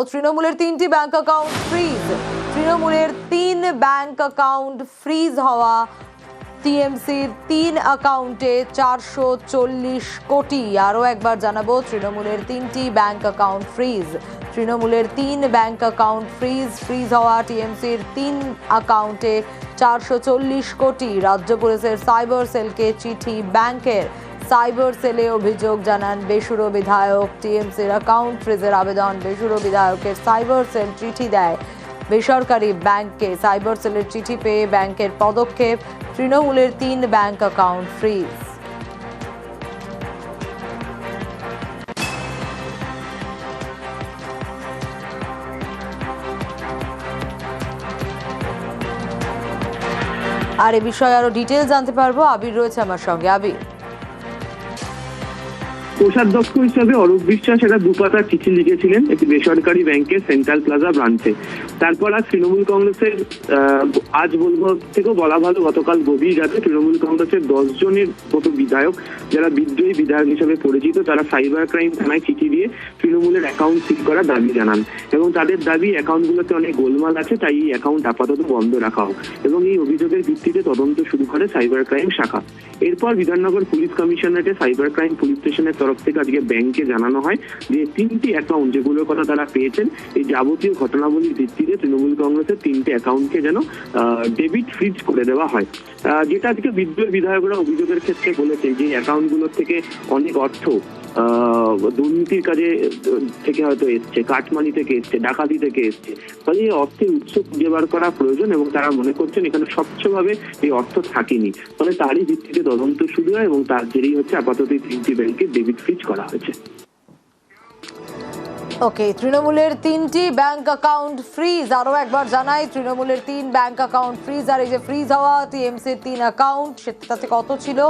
তৃণমূলের 3টি bank account freeze. তৃণমূলের 3 ব্যাংক অ্যাকাউন্ট ফ্রিজ হওয়া টিএমসির 3 অ্যাকাউন্টে 440 কোটি। আরও একবার জানাবো, তৃণমূলের 3টি ব্যাংক অ্যাকাউন্ট ফ্রিজ। তৃণমূলের 3 ব্যাংক অ্যাকাউন্ট ফ্রিজ হওয়া টিএমসির 3 অ্যাকাউন্টে 440 কোটি। রাজ্য পুলিশের সাইবার সেলকে চিঠি ব্যাংকের। সাইবার সেলে অভিযোগ জানান বেসুরো বিধায়ক। টিএমসির অ্যাকাউন্ট ফ্রিজের আবেদন বেসুরো বিধায়কের সাইবার সেল চিঠি দেয় বেসরকারি ব্যাংকে। সাইবার সেলের চিঠি পেয়ে ব্যাংকের পদক্ষেপ, তৃণমূলের 3 ব্যাংক অ্যাকাউন্ট ফ্রিজ। আর এ বিষয়ে আরো ডিটেইলস জানতে পারবো, আবির রয়েছে আমার সঙ্গে। আবির, কোষাধ্যক্ষ হিসাবে অরূপ বিশ্বাস একটা দুপাতা চিঠি লিখেছিলেন একটি বেসরকারি ব্যাংকের সেন্ট্রাল প্লাজা ব্রাঞ্চে। তারপর আর তৃণমূল কংগ্রেসের আজ বলবো থেকেও বলা ভালো, গতকাল গভীর রাতে তৃণমূল কংগ্রেসের 10 জনের মতো বিধায়ক, যারা বিদ্রোহী বিধায়ক হিসেবে পরিচিত, তারা সাইবার ক্রাইম থানায় চিঠি দিয়ে তৃণমূলের অ্যাকাউন্ট সিল করার দাবি জানান এবং তাদের দাবি অ্যাকাউন্টগুলোতে অনেক গোলমাল আছে, তাই এই অ্যাকাউন্ট আপাতত বন্ধ রাখা হোক এবং এই অভিযোগের ভিত্তিতে তদন্ত শুরু করে সাইবার ক্রাইম শাখা। এরপর বিধাননগর পুলিশ কমিশনারেটে সাইবার ক্রাইম পুলিশ স্টেশনের তরফ থেকে আজকে ব্যাংকে জানানো হয় যে 3টি অ্যাকাউন্ট যেগুলোর কথা তারা পেয়েছেন, এই যাবতীয় ঘটনাবলীর ভিত্তিতে তৃণমূল কংগ্রেসের 3টে অ্যাকাউন্টকে যেন ডেবিট ফ্রিজ করে দেওয়া হয়। যেটা আজকে বিদ্রোহী বিধায়করা অভিযোগের ক্ষেত্রে বলেছে যে অ্যাকাউন্টগুলোর থেকে অনেক অর্থ দুর্নীতির কাজে থেকে হয়তো এসছে, কাটমানি থেকে এসছে, ডাকাতি থেকে এসছে। ফলে এই অর্থের উৎস খুঁজে বার করা প্রয়োজন এবং তারা মনে করছেন এখানে স্বচ্ছভাবে এই অর্থ থাকেনি। ফলে তারই ভিত্তিতে তদন্ত শুরু হয় এবং তার জেরেই হচ্ছে আপাতত এই 3টি ব্যাংকে ডেবিট ফ্রিজ করা হয়েছে। ওকে, তৃণমূলের 3টি ব্যাংক অ্যাকাউন্ট ফ্রিজ। আরও একবার জানাই, তৃণমূলের 3 ব্যাংক অ্যাকাউন্ট ফ্রিজ। আর এই যে ফ্রিজ হওয়া টিএমসির 3 অ্যাকাউন্ট, সেটাতে কত ছিল?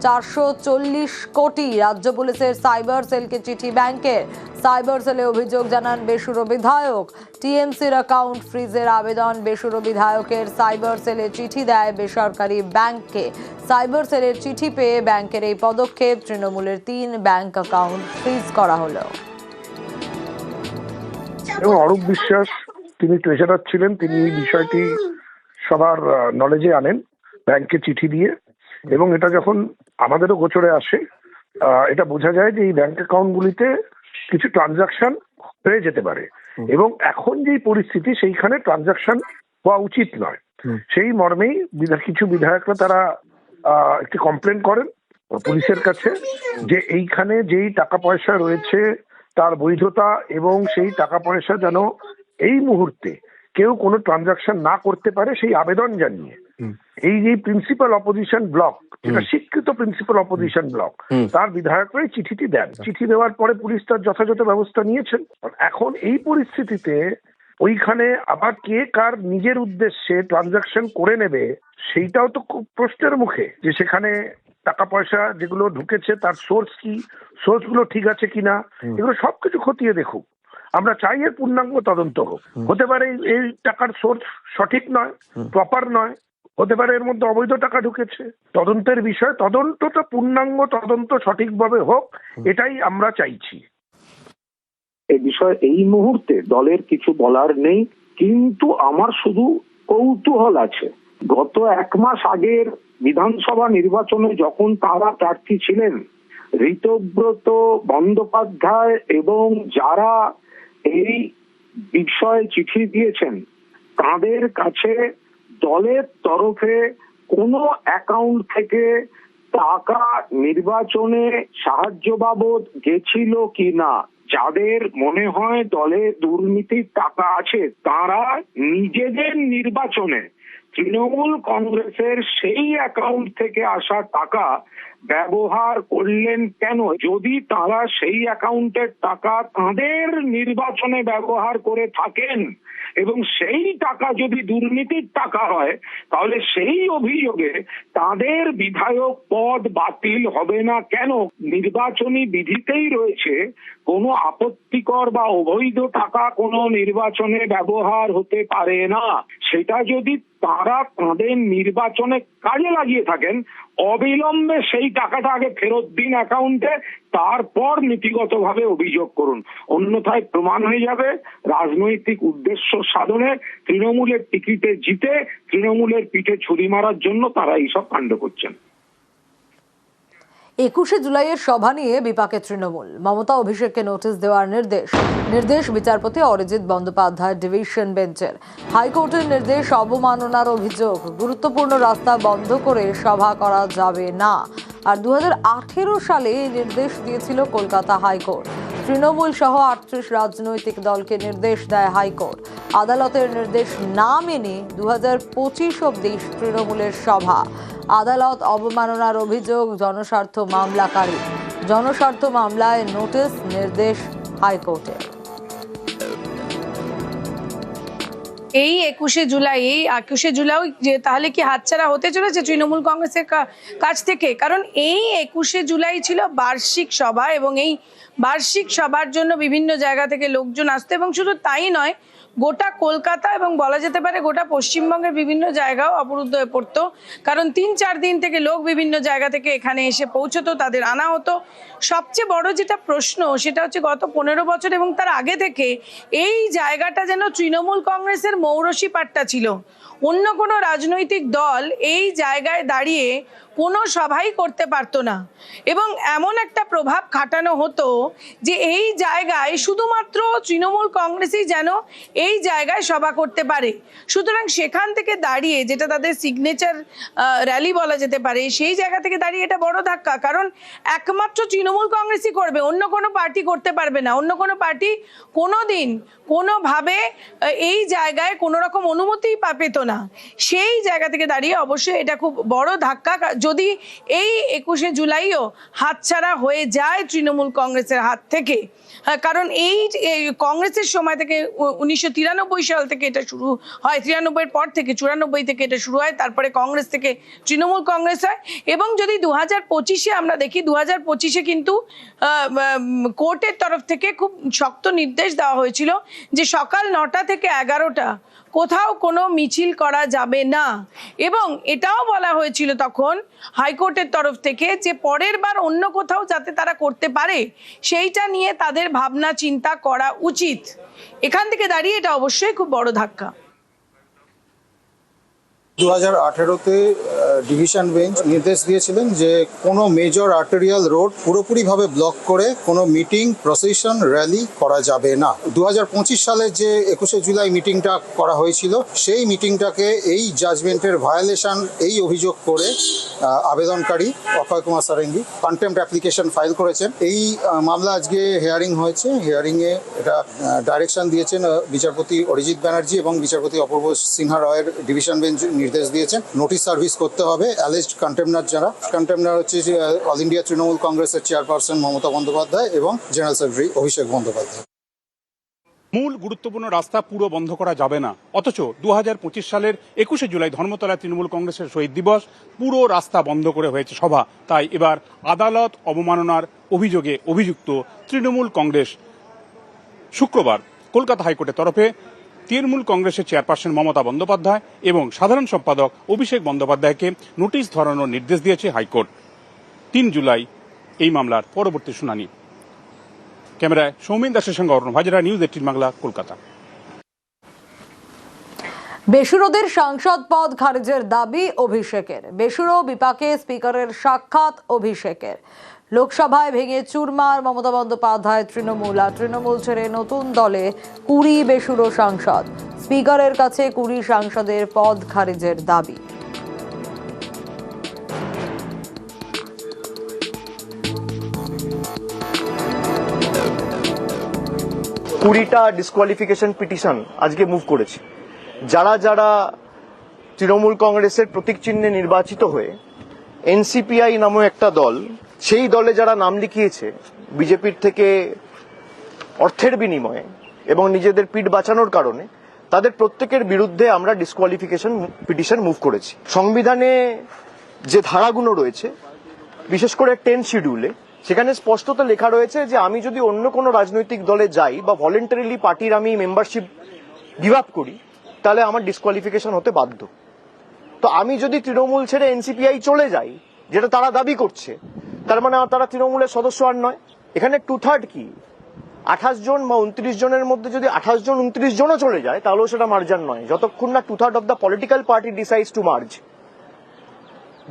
440 কোটি। রাজ্য পুলিশের সাইবার সেলকে চিঠি ব্যাংকের। সাইবার সেলে অভিযোগ জানান বেসুরো বিধায়ক। টিএমসির অ্যাকাউন্ট ফ্রিজের আবেদন বেসুরো বিধায়কের। সাইবার সেলে চিঠি দেয় বেসরকারি ব্যাংককে। সাইবার সেলের চিঠি পেয়ে ব্যাংকের এই পদক্ষেপ, তৃণমূলের 3 ব্যাংক অ্যাকাউন্ট ফ্রিজ করা হলো। এবং অরূপ বিশ্বাস, তিনি ট্রেজারার ছিলেন, তিনি এই বিষয়টি সবার নলেজে আনেন ব্যাংকে চিঠি দিয়ে। এবং এটা যখন আমাদেরও গোচরে আসে, এটা বোঝা যায় যে এই ব্যাংক অ্যাকাউন্টগুলিতে কিছু ট্রানজাকশন হয়ে যেতে পারে এবং এখন যেই পরিস্থিতি, সেইখানে ট্রানজাকশন হওয়া উচিত নয়। সেই মর্মেই কিছু বিধায়করা তারা একটি কমপ্লেন করেন পুলিশের কাছে যে এইখানে যেই টাকা পয়সা রয়েছে তার বৈধতা এবং সেই টাকা পয়সা যেন এই মুহূর্তে কেউ কোনো ট্রানজাকশন না করতে পারে, সেই আবেদন জানিয়ে এই যে প্রিন্সিপাল অপোজিশন ব্লক, যেটা স্বীকৃত প্রিন্সিপাল অপোজিশন ব্লক, তার বিধায়করাই চিঠিটি দেন। চিঠি দেওয়ার পরে পুলিশ তার যথাযথ ব্যবস্থা নিয়েছেন। এখন এই পরিস্থিতিতে ওইখানে আবার কে কার নিজের উদ্দেশ্যে ট্রানজাকশন করে নেবে, সেইটাও তো খুব প্রশ্নের মুখে, যে সেখানে টাকা পয়সা যেগুলো ঢুকেছে তার সোর্স কি, সোর্স গুলো ঠিক আছে কিনা, এগুলো সবকিছু খতিয়ে দেখুক। আমরা চাই এর পূর্ণাঙ্গ তদন্ত হোক। হতে পারে এই টাকার সোর্স সঠিক নয়, প্রপার নয়, হতে পারে এর মধ্যে অবৈধ টাকা ঢুকেছে। তদন্তের বিষয়, তদন্তটা পূর্ণাঙ্গ তদন্ত সঠিকভাবে হোক, এটাই আমরা চাইছি। এই বিষয়ে এই মুহূর্তে দলের কিছু বলার নেই, কিন্তু আমার শুধু কৌতূহল আছে। গত 1 মাস আগের বিধানসভা নির্বাচনে যখন তারা প্রার্থী ছিলেন, ঋতব্রত বন্দ্যোপাধ্যায় এবং যারা এই বিষয়ে চিঠি দিয়েছেন, তাদের কাছে দলের তরফে কোনো অ্যাকাউন্ট থেকে টাকা নির্বাচনে সাহায্য বাবদ গেছিল কিনা? যাদের মনে হয় দলে দুর্নীতির টাকা আছে, তারা নিজেদের নির্বাচনে তৃণমূল কংগ্রেসের সেই অ্যাকাউন্ট থেকে আসা টাকা ব্যবহার করলেন কেন? যদি তারা সেই অ্যাকাউন্টের টাকা তাদের নির্বাচনে ব্যবহার করে থাকেন এবং সেই টাকা যদি দুর্নীতির টাকা হয়, তাহলে সেই অভিযোগে তাদের বিধায়ক পদ বাতিল হবে না কেন? নির্বাচনী বিধিতেই রয়েছে কোনো আপত্তিকর বা অবৈধ টাকা কোনো নির্বাচনে ব্যবহার হতে পারে না। সেটা যদি তারা তাদের নির্বাচনে কাজে লাগিয়ে থাকেন, অবিলম্বে সেই টাকাটা আগে ফেরত দিন অ্যাকাউন্টে, তারপর নীতিগতভাবে অভিযোগ করুন। অন্যথায় প্রমাণ হয়ে যাবে রাজনৈতিক উদ্দেশ্য সাধনে তৃণমূলের টিকিটে জিতে তৃণমূলের পিঠে ছুরি মারার জন্য তারা এইসব কাণ্ড করছেন। 21শে জুলাইয়ের সভা নিয়ে বিপাকে তৃণমূল। মমতা অভিষেককে নোটিশ দেওয়ার নির্দেশ বিচারপতি অরিজিৎ বন্দ্যোপাধ্যায় ডিভিশন বেঞ্চের। হাইকোর্টের নির্দেশ, অবমাননার অভিযোগ, গুরুত্বপূর্ণ রাস্তা বন্ধ করে সভা করা যাবে না। আর 2018 সালে এই নির্দেশ দিয়েছিল কলকাতা হাইকোর্ট। তৃণমূল সহ 38 রাজনৈতিক দলকে নির্দেশ দেয় হাইকোর্ট। আদালতের নির্দেশ না মেনে 2025 অবধি তৃণমূলের সভা। আদালত অবমাননার অভিযোগ জনস্বার্থ মামলাকারী। জনস্বার্থ মামলায় নোটিশ নির্দেশ হাইকোর্টের। এই 21শে জুলাই যে তাহলে কি হাতছাড়া হতে চলেছে তৃণমূল কংগ্রেসের কাছ থেকে? কারণ এই 21শে জুলাই ছিল বার্ষিক সভা এবং এই বার্ষিক সভার জন্য বিভিন্ন জায়গা থেকে লোকজন আসতো এবং শুধু তাই নয়, গোটা কলকাতা এবং বলা যেতে পারে গোটা পশ্চিমবঙ্গের বিভিন্ন জায়গাও অবরুদ্ধ হয়ে পড়তো। কারণ 3-4 দিন থেকে লোক বিভিন্ন জায়গা থেকে এখানে এসে পৌঁছতো, তাদের আনা হতো। সবচেয়ে বড় যেটা প্রশ্ন সেটা হচ্ছে গত 15 বছর এবং তার আগে থেকে এই জায়গাটা যেন তৃণমূল কংগ্রেসের মৌরসি পাট্টা ছিল। অন্য কোনো রাজনৈতিক দল এই জায়গায় দাঁড়িয়ে কোনো সভাই করতে পারতো না এবং এমন একটা প্রভাব খাটানো হতো যে এই জায়গায় শুধুমাত্র তৃণমূল কংগ্রেসই যেন এই জায়গায় সভা করতে পারে। সুতরাং সেখান থেকে দাঁড়িয়ে, যেটা তাদের সিগনেচার র্যালি বলা যেতে পারে, সেই জায়গা থেকে দাঁড়িয়ে এটা বড় ধাক্কা। কারণ একমাত্র তৃণমূল কংগ্রেসই করবে, অন্য কোনো পার্টি করতে পারবে না। অন্য কোনো পার্টি কোনোদিন কোনোভাবে এই জায়গায় কোনো রকম অনুমতিই পেত না। সেই জায়গা থেকে দাঁড়িয়ে অবশ্যই এটা খুব বড় ধাক্কা যদি এই 21শে জুলাইও হাতছাড়া হয়ে যায় তৃণমূল কংগ্রেসের হাত থেকে। কারণ এই কংগ্রেসের সময় থেকে 1993 সাল থেকে এটা শুরু হয়, 93-এর পর থেকে 94 থেকে এটা শুরু হয়, তারপরে কংগ্রেস থেকে তৃণমূল কংগ্রেস হয়। এবং যদি 2025-এ আমরা দেখি, 2025-এ কিন্তু কোর্টের তরফ থেকে খুব শক্ত নির্দেশ দেওয়া হয়েছিল যে সকাল 9টা থেকে 11টা কোথাও কোনো মিছিল করা যাবে না। এবং এটাও বলা হয়েছিল তখন হাইকোর্টের তরফ থেকে যে পরের বার অন্য কোথাও যাতে তারা করতে পারে সেইটা নিয়ে তাদের ভাবনা চিন্তা করা উচিত। এখান থেকে দাঁড়িয়ে এটা অবশ্যই খুব বড় ধাক্কা। 2018-তে ডিভিশন বেঞ্চ নির্দেশ দিয়েছিলেন যে কোনো মেজর আর্টেরিয়াল রোড পুরোপুরিভাবে ব্লক করে কোনো মিটিং, প্রসেশন, র্যালি করা যাবে না। 2025 সালে যে 21শে জুলাই মিটিংটা করা হয়েছিল সেই মিটিংটাকে এই জাজমেন্টের ভায়োলেশন এই অভিযোগ করে আবেদনকারী Akshay Kumar Sarangi contempt application file করেছেন। এই মামলা আজকে হিয়ারিং হয়েছে। হিয়ারিংয়ে এটা ডাইরেকশন দিয়েছেন বিচারপতি অরিজিৎ ব্যানার্জি এবং বিচারপতি অপূর্ব সিনহা রয়ের ডিভিশন বেঞ্চ নির্দেশ দিয়েছেন নোটিশ সার্ভিস করতে হবে অ্যালেজড কন্টেমনার যারা। কন্টেমনার হচ্ছে অল ইন্ডিয়া তৃণমূল কংগ্রেসের চেয়ারপারসন মমতা বন্দ্যোপাধ্যায় এবং জেনারেল সেক্রেটারি অভিষেক বন্দ্যোপাধ্যায়। মূল গুরুত্বপূর্ণ রাস্তা পুরো বন্ধ করা যাবে না, অথচ 2025 সালের 21শে জুলাই ধর্মতলা তৃণমূল কংগ্রেসের শহীদ দিবস, পুরো রাস্তা বন্ধ করে হয়েছে সভা। তাই এবার আদালত অবমাননার অভিযোগে অভিযুক্ত তৃণমূল কংগ্রেস শুক্রবার কলকাতা হাইকোর্টের তরফে তৃণমূল কংগ্রেসের চেয়ারপারসন মমতা বন্দ্যোপাধ্যায় এবং সাধারণ সম্পাদক অভিষেক বন্দ্যোপাধ্যায়কে নোটিশ ধরানোর নির্দেশ দিয়েছে হাইকোর্ট। 3 জুলাই এই মামলার পরবর্তী শুনানি। ক্যামেরায় সৌমেন দাসের সঙ্গে অরুণ হাজরা, নিউজ 18 বাংলা, কলকাতা। বেসুরোদের সাংসদ পদ খারিজের দাবি অভিষেকের। বেসুরো বিপাকে স্পিকারের সাক্ষাৎ অভিষেকের। লোকসভায় ভেঙে চুরমার মমতা বন্দ্যোপাধ্যায় তৃণমূল ছেড়ে নতুন দলে 20 বেসুরো সাংসদ। স্পিকারের কাছে 20 সাংসদের পদ খারিজের দাবি। 20টা ডিসকোয়ালিফিকেশন পিটিশন আজকে মুভ করেছে। যারা যারা তৃণমূল কংগ্রেসের প্রতীক চিহ্নে নির্বাচিত হয়ে এনসিপিআই নামে একটা দল, সেই দলে যারা নাম লিখিয়েছে বিজেপির থেকে অর্থের বিনিময়ে এবং নিজেদের পিঠ বাঁচানোর কারণে, তাদের প্রত্যেকের বিরুদ্ধে আমরা ডিসকোয়ালিফিকেশন পিটিশন মুভ করেছি। সংবিধানে যে ধারাগুলো রয়েছে, বিশেষ করে 10 শিডিউলে, সেখানে স্পষ্টত লেখা রয়েছে যে আমি যদি অন্য কোনো রাজনৈতিক দলে যাই বা ভলেন্টারিলি পার্টির আমি মেম্বারশিপ গিভ আপ করি, তাহলে আমার ডিসকোয়ালিফিকেশন হতে বাধ্য। তো আমি যদি তৃণমূল ছেড়ে এনসিপিআই চলে যাই, যেটা তারা দাবি করছে, তার মানে তারা তৃণমূলের সদস্য আর নয়। এখানে 2/3 কি 28 জন বা 29 জনের মধ্যে যদি 28 জন 29 জনও চলে যায় তাহলেও সেটা মার্জার নয়, যতক্ষণ না 2/3 of the political party decides two merge.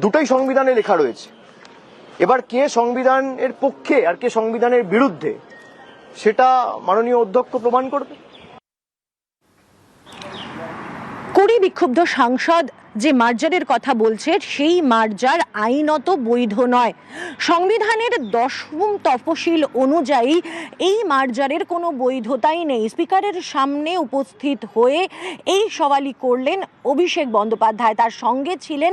দুটোই সংবিধানে লেখা রয়েছে। এবার কে সংবিধানের পক্ষে আর কে সংবিধানের বিরুদ্ধে সেটা মাননীয় অধ্যক্ষ প্রমাণ করবে। 20 বিক্ষুব্ধ সাংসদ যে মার্জারের কথা বলছে সেই মার্জার আইনত বৈধ নয়। সংবিধানের 10ম তফসিল অনুযায়ী এই মার্জারের কোনো বৈধতাই নেই। স্পিকারের সামনে উপস্থিত হয়ে এই সওয়ালই করলেন অভিষেক বন্দ্যোপাধ্যায়। তার সঙ্গে ছিলেন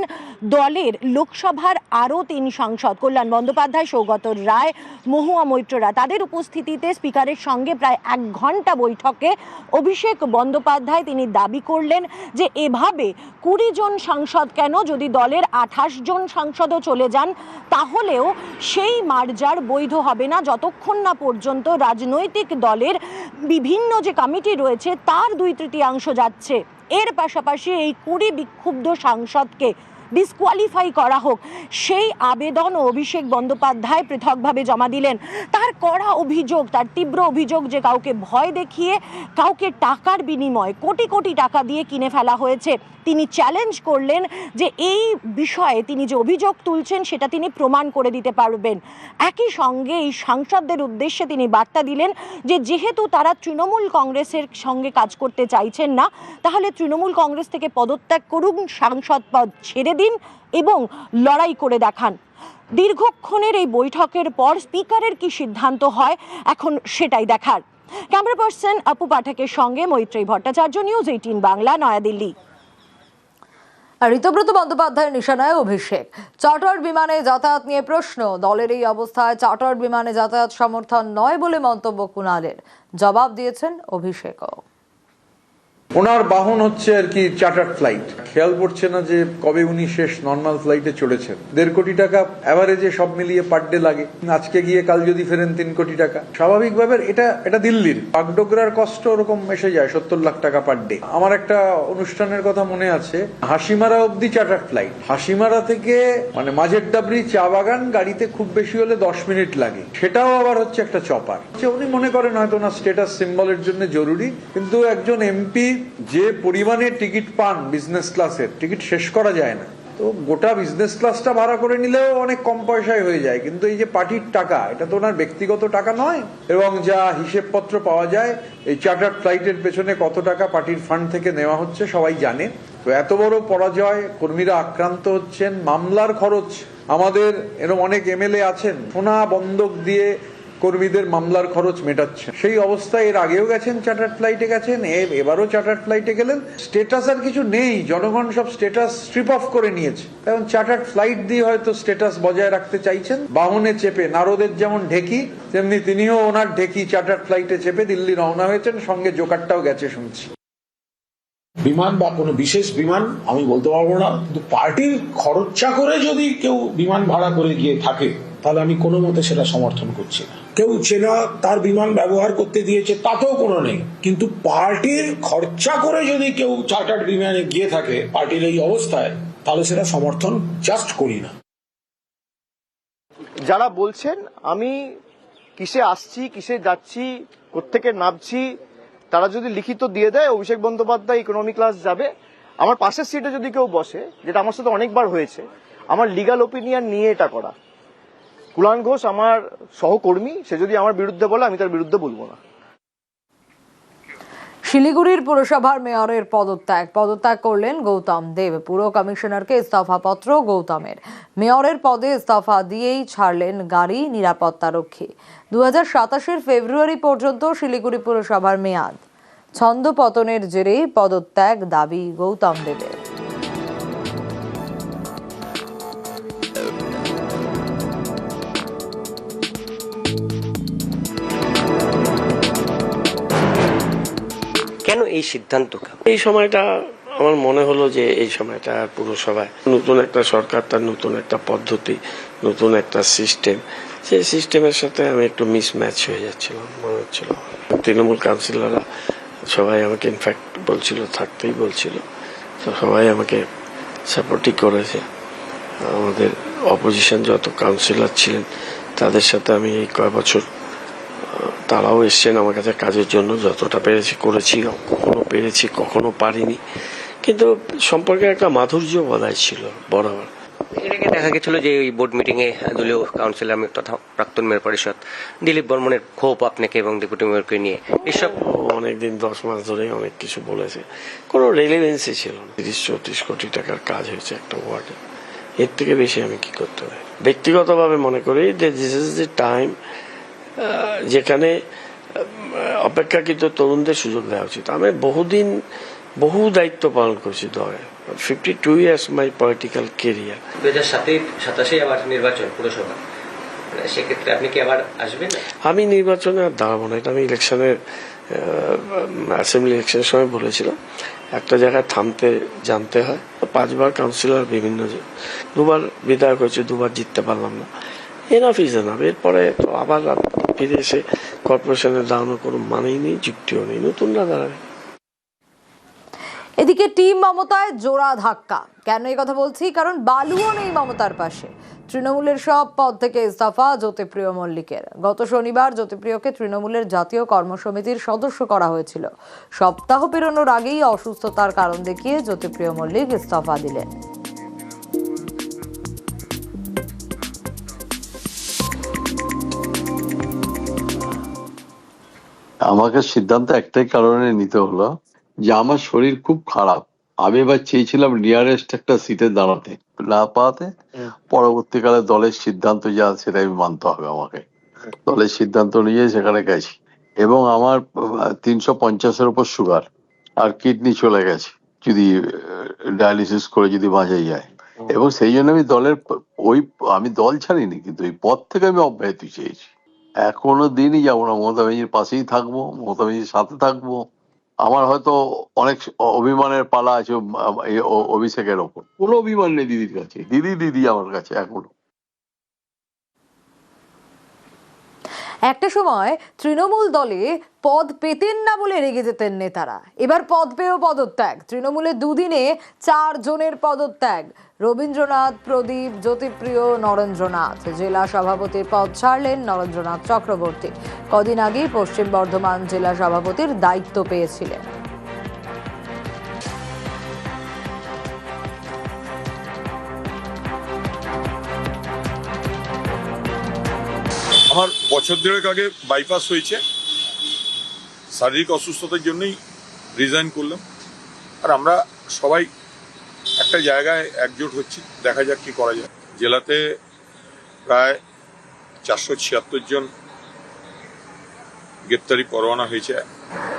দলের লোকসভার আরও 3 সাংসদ, কল্যাণ বন্দ্যোপাধ্যায়, সৌগত রায়, মহুয়া মৈত্ররা। তাদের উপস্থিতিতে স্পিকারের সঙ্গে প্রায় 1 ঘন্টা বৈঠকে অভিষেক বন্দ্যোপাধ্যায় তিনি দাবি করলেন যে এভাবে 20 জন সাংসদ কেন, যদি দলের 28 জন সাংসদও চলে যান তাহলেও সেই মার্জার বৈধ হবে না যতক্ষণ না পর্যন্ত রাজনৈতিক দলের বিভিন্ন যে কমিটি রয়েছে তার 2/3 যাচ্ছে। এর পাশাপাশি এই 20 বিক্ষুব্ধ সাংসদকে ডিসকোয়ালিফাই করা হোক, সেই আবেদন অভিষেক বন্দ্যোপাধ্যায় পৃথকভাবে জমা দিলেন। তার কড়া অভিযোগ, তার তীব্র অভিযোগ যে কাউকে ভয় দেখিয়ে, কাউকে টাকার বিনিময়ে কোটি কোটি টাকা দিয়ে কিনে ফেলা হয়েছে। তিনি চ্যালেঞ্জ করলেন যে এই বিষয়ে তিনি যে অভিযোগ তুলছেন সেটা তিনি প্রমাণ করে দিতে পারবেন। একই সঙ্গে এই সাংসদদের উদ্দেশ্যে তিনি বার্তা দিলেন যে যেহেতু তারা তৃণমূল কংগ্রেসের সঙ্গে কাজ করতে চাইছেন না, তাহলে তৃণমূল কংগ্রেস থেকে পদত্যাগ করুন, সাংসদ পদ ছেড়ে দিন এবং লড়াই করে দেখান। দীর্ঘক্ষণের এই বৈঠকের পর স্পিকারের কি সিদ্ধান্ত হয় এখন সেটাই দেখার। ক্যামেরা পার্সন আপু পাঠকের সঙ্গে মৈত্রী ভট্টাচার্য, নিউজ 18 বাংলা, নয়াদিল্লি। ঋতব্রত বন্দ্যোপাধ্যায়ের নিশানায় অভিষেক। চার্টার্ড বিমানে যাতায়াত নিয়ে প্রশ্ন। দলের এই অবস্থায় চার্টার্ড বিমানে যাতায়াত সমর্থন নয় বলে মন্তব্য কুণালের। জবাব দিয়েছেন অভিষেকও। ওনার বাহন হচ্ছে আর কি চার্টার্ড ফ্লাইট। খেয়াল করছে না যে কবে উনি শেষ নর্মাল ফ্লাইটে চড়েছেন। 1.5 কোটি টাকা অ্যাভারেজে সব মিলিয়ে পার ডে লাগে। আজকে গিয়ে কাল যদি ফেরেন 3 কোটি টাকা। স্বাভাবিকভাবে এটা দিল্লির বাগডোগরার কষ্ট ওরকম এসে যায় 70 লাখ টাকা পার ডে। আমার একটা অনুষ্ঠানের কথা মনে আছে, হাসিমারা অব্দি চার্টার্ড ফ্লাইট। হাসিমারা থেকে মানে মাঝের ডাবরি চা বাগান গাড়িতে খুব বেশি হলে 10 মিনিট লাগে। সেটাও আবার হচ্ছে একটা চপার। উনি মনে করেন হয়তো ওনার স্ট্যাটাস সিম্বলের জন্য জরুরি, কিন্তু একজন এমপি যে পরিমাণে টিকিট পান বিজনেস ক্লাসের, টিকিট শেষ করা যায় না। তো গোটা বিজনেস ক্লাসটা ভাড়া করে নিলেও অনেক কম পয়সায় হয়ে যায়, কিন্তু এই যে পার্টির টাকা, এটা তো ওনার ব্যক্তিগত টাকা নয়। এবং যা হিসেবপত্র পাওয়া যায় এই চার্টার্ড ফ্লাইটের পেছনে কত টাকা পার্টির ফান্ড থেকে নেওয়া হচ্ছে সবাই জানে। তো এত বড় পরাজয়, কর্মীরা আক্রান্ত হচ্ছেন, মামলার খরচ, আমাদের এরকম অনেক এমএলএ আছেন সোনা বন্ধক দিয়ে কর্মীদের মামলার খরচ মেটাচ্ছেন। সেই অবস্থায় এর আগেও গেছেন চার্টার্ড ফ্লাইটে গেছেন, এবারও চার্টার্ড ফ্লাইটে গেলেন। স্ট্যাটাস আর কিছু নেই, জনগণ সব স্ট্যাটাস স্ট্রিপ অফ করে নিয়েছে। এখন চার্টার্ড ফ্লাইট দিয়ে হয়তো স্ট্যাটাস বজায় রাখতে চাইছেন। বাহনে চেপে নারদের যেমন ঢেকি, তেমনি তিনিও ওনার ঢেকি চার্টার্ড ফ্লাইটে চেপে দিল্লি রওনা হয়েছেন, সঙ্গে জোকারটাও গেছে শুনছি। বিমান বা কোনো বিশেষ বিমান আমি বলতে পারবো না, কিন্তু পার্টির খরচা করে যদি কেউ বিমান ভাড়া করে গিয়ে থাকে তাহলে আমি কোনো মতে সেটা সমর্থন করছি না। কেউ চেনা তার বিমান ব্যবহার করতে দিয়েছে তাতেও কোনো নেই, কিন্তু পার্টির খরচা করে যদি কেউ চার্টার্ড বিমানে গিয়ে থাকে পার্টির এই অবস্থায়, তাহলে সেটা সমর্থন জাস্ট করি না। যারা বলছেন আমি কিসে আসছি, কিসে যাচ্ছি, কোত্থেকে নামছি, তারা যদি লিখিত দিয়ে দেয় অভিষেক বন্দ্যোপাধ্যায় ইকোনমি ক্লাস যাবে, আমার পাশের সিটে যদি কেউ বসে, যেটা আমার সাথে অনেকবার হয়েছে, আমার লিগাল ওপিনিয়ন নিয়ে এটা করা। কুলান ঘোষ আমার সহকর্মী, সে যদি আমার বিরুদ্ধে বলে আমি তার বিরুদ্ধে বলবো না। শিলিগুড়ির পুরসভার মেয়রের পদত্যাগ করলেন গৌতম দেব। পুর কমিশনারকে ইস্তফা পত্র গৌতমের। মেয়রের পদে ইস্তফা দিয়েই ছাড়লেন গাড়ি নিরাপত্তারক্ষী। 2027 ফেব্রুয়ারি পর্যন্ত শিলিগুড়ি পুরসভার মেয়াদ। ছন্দ পতনের জেরে পদত্যাগ দাবি গৌতম দেবের। কেন এই সিদ্ধান্ত? এই সময়টা আমার মনে হলো যে এই সময়টা পুরসভায় নতুন একটা সরকার, তার নতুন একটা পদ্ধতি, নতুন একটা সিস্টেম, সেই সিস্টেমের সাথে আমি একটু মিসম্যাচ হয়ে যাচ্ছিলাম মনে হচ্ছিল। তৃণমূল কাউন্সিলররা সবাই আমাকে ইনফ্যাক্ট বলছিল থাকতেই বলছিল, তো সবাই আমাকে সাপোর্টই করেছে। আমাদের অপোজিশন যত কাউন্সিলর ছিলেন তাদের সাথে আমি এই কয়েক বছর, তারাও এসছেন আমার কাছে কাজের জন্য, যতটা পেরেছি করেছি, কখনো পেরেছি কখনো পারিনি, কিন্তু সম্পর্কে একটা মাধুর্য বজায় ছিল বরাবর। এর আগে দেখা গেছিল যে এই বোর্ড মিটিংয়ে দলীয় কাউন্সিলর তথা প্রাক্তন মেয়র পরিষদ দিলীপ বর্মনের ক্ষোভ আপনাকে এবং ডেপুটি মেয়রকে নিয়ে, এসব অনেকদিন 10 মাস ধরে অনেক কিছু বলেছে, কোনো রেলেভেন্সই ছিল না। 30-34 কোটি টাকার কাজ হয়েছে একটা ওয়ার্ডে, এর থেকে বেশি আমি কি করতে পারি? ব্যক্তিগতভাবে মনে করি যে দিস ইজ দ্য টাইম যেখানে অপেক্ষাকৃত তরুণদের সুযোগ দেওয়া উচিত। আমি বহু দায়িত্ব পালন করছি দলে, 52 years মাই পলিটিক্যাল কেরিয়ার। 2027 আবার নির্বাচন পুরসভা, সেক্ষেত্রে আপনি কি আবার আসবেন? আমি নির্বাচনে আর দাঁড়াবো না, এটা আমি ইলেকশনের অ্যাসেম্বলি ইলেকশনের সময় বলেছিলাম। একটা জায়গায় থামতে জানতে হয়। 5 বার কাউন্সিলর, বিভিন্ন 2বার বিধায়ক হয়েছে, 2বার জিততে পারলাম না, এনাফ ইজ এনাফ। এরপরে তো আবার ফিরে এসে কর্পোরেশনে দাঁড়ানোর কোনো মানেই নেই, যুক্তিও নেই, নতুনরা দাঁড়াবে। এদিকে টিম মমতায় জোড়া ধাক্কা। কেন এই কথা বলছি? কারণ বালুও নেই মমতার পাশে। তৃণমূলের সব পদ থেকে ইস্তফা জ্যোতিপ্রিয় মল্লিকের। গত শনিবার জ্যোতিপ্রিয়কে তৃণমূলের জাতীয় কর্মসমিতির সদস্য করা হয়েছিল। সপ্তাহ পেরোনোর আগেই অসুস্থতার কারণ দেখিয়ে জ্যোতিপ্রিয় মল্লিক ইস্তফা দিলেন। আমাকে সিদ্ধান্ত একটাই কারণে নিতে হলো যে আমার শরীর খুব খারাপ। আমি এবার চেয়েছিলাম নিয়ারেস্ট একটা সিটে দাঁড়াতে, না পাওয়াতে পরবর্তীকালে দলের সিদ্ধান্ত যা সেটা আমি মানতে হবে আমাকে। দলের সিদ্ধান্ত নিয়ে সেখানে গেছি এবং আমার 350-এর উপর সুগার আর কিডনি চলে গেছে যদি ডায়ালিসিস করে যদি বাঁচা যায়। এবং সেই জন্য আমি আমি দল ছাড়িনি, কিন্তু ওই পদ থেকে আমি অব্যাহতি চেয়েছি। এখনো দিনই যাবো না, মমতা ব্যানার্জির পাশেই থাকবো, মমতা ব্যানার্জির সাথে থাকবো। আমার হয়তো অনেক অভিমানের পালা আছে অভিষেকের ওপর, কোনো অভিমান নেই দিদির কাছে। দিদি আমার কাছে এখনো। একটা সময় তৃণমূল দলে পদ পেতেন না বলে রেগে যেতেন নেতারা। এবার পদ পেয়েও পদত্যাগ। তৃণমূলে দুদিনে 4 জনের পদত্যাগ। রবীন্দ্রনাথ, প্রদীপ, জ্যোতিপ্রিয়, নরেন্দ্রনাথ। জেলা সভাপতির পদ ছাড়লেন নরেন্দ্রনাথ চক্রবর্তী। কদিন আগেই পশ্চিম বর্ধমান জেলা সভাপতির দায়িত্ব পেয়েছিলেন। আমার বছর দেড়েক আগে বাইপাস হয়েছে, শারীরিক অসুস্থতার জন্যই রিজাইন করলাম। আর আমরা সবাই একটা জায়গায় একজোট হচ্ছি, দেখা যাক কি করা যায়। জেলাতে প্রায় 476 জন গ্রেপ্তারি পরোয়ানা হয়েছে,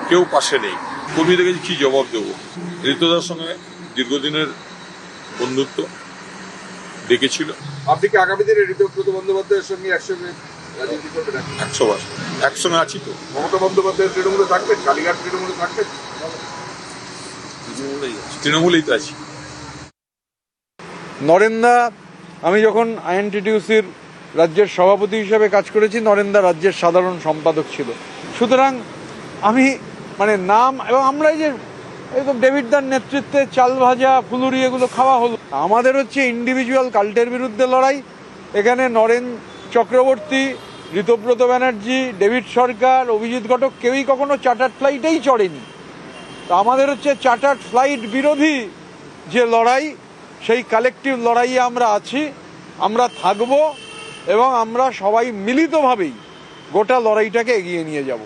কেউ পাশে নেই। কর্মীদের কাছে কি জবাব দেবো? ঋতুদার সঙ্গে দীর্ঘদিনের বন্ধুত্ব ডেকেছিল। আপনি কি আগামী দিনে ঋতুব্রত বন্দ্যোপাধ্যায়ের সঙ্গে একসঙ্গে রাজনীতি করবেন? 100বার একসঙ্গে আছি তো। মমতা বন্দ্যোপাধ্যায়ের তৃণমূলে থাকবেন? কালীঘাট তৃণমূলে থাকবেন? তৃণমূলেই তো আছি। নরেন্দা, আমি যখন আইএনটিটিউসির রাজ্যের সভাপতি হিসেবে কাজ করেছি, নরেন্দা রাজ্যের সাধারণ সম্পাদক ছিল। সুতরাং আমি নাম, এবং আমরা এই যে ডেভিডদার নেতৃত্বে চাল ভাজা ফুলুরি এগুলো খাওয়া হলো। আমাদের হচ্ছে ইন্ডিভিজুয়াল কাল্টের বিরুদ্ধে লড়াই। এখানে নরেন চক্রবর্তী, ঋতব্রত ব্যানার্জি, ডেভিড সরকার, অভিজিৎ ঘটক কেউই কখনো চার্টার্ড ফ্লাইটেই চড়েনি। তো আমাদের হচ্ছে চার্টার্ড ফ্লাইট বিরোধী যে লড়াই, সেই কালেকটিভ লড়াইয়ে আমরা আছি, আমরা থাকব এবং আমরা সবাই মিলিতভাবেই গোটা লড়াইটাকে এগিয়ে নিয়ে যাব।